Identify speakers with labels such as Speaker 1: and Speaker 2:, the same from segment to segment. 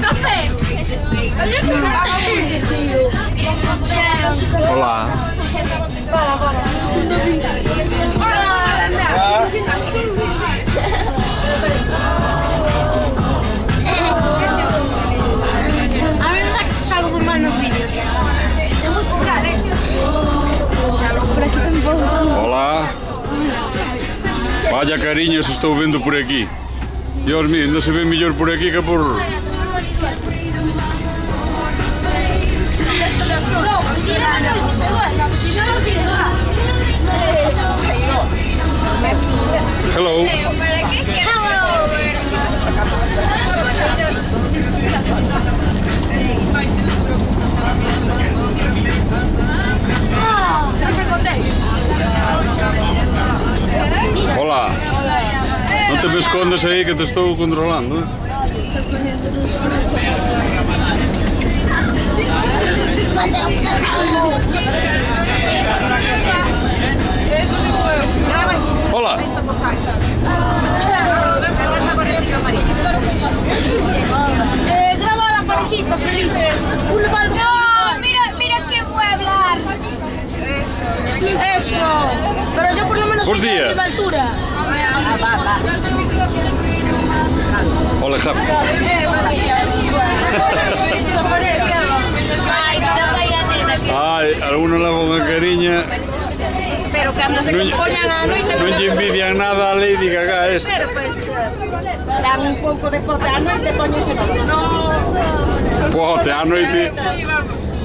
Speaker 1: café.
Speaker 2: Hola.
Speaker 1: A mí me salgo muy mal los vídeos. Te voy a cobrar, Por aquí tampoco.
Speaker 2: Hola. Vaya cariño se estou vendo por aquí. Dios mío, ainda se ve mellor por aquí que por... Hello. Hola. Non te me escondes aí que te estou controlando, Hola.
Speaker 1: Graba la parejita, Felipe. No, mira que voy a hablar. Eso. Pero yo por lo menos
Speaker 2: Buenos días.
Speaker 1: a la altura.
Speaker 2: Hola, jefe. Ai, algunos levan unha cariña.
Speaker 1: Pero cando se compoñan a noite...
Speaker 2: Non lle envidian nada a Lady Gaga esta.
Speaker 1: Pero pues, dan un pouco de pote a noite, poñense no.
Speaker 2: Pote a noite.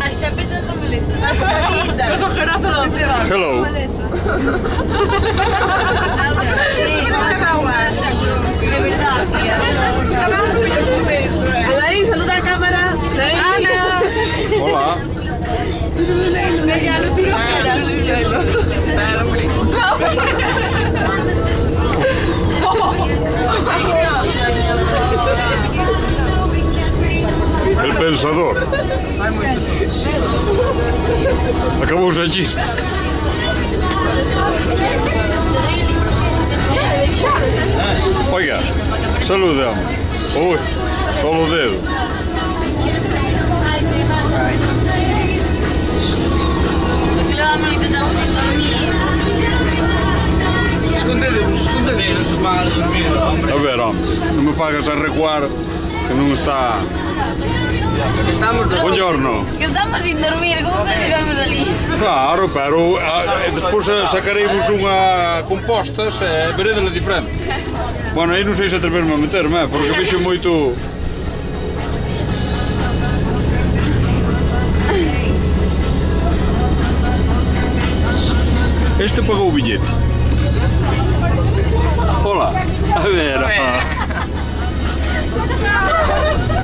Speaker 1: As chapetas do maleta. As chapitas. Os ojerazos.
Speaker 2: Hello.
Speaker 1: Laura. Sí, de verdad. Alain, saluda a cámara. Ana.
Speaker 2: Hola. El pensador. Acabou a chispa. Oiga, saludamos. Uy, solo dedo. A ver, non me fagas a recuar que non está... Buongiorno.
Speaker 1: Que estamos sin dormir, como que llegamos ali?
Speaker 2: Claro, pero despois sacaremos unha compostas e veredela diferente. Bueno, aí non sei se atreverme a meterme, porque vexo moito... Este pagou o billete. Hola.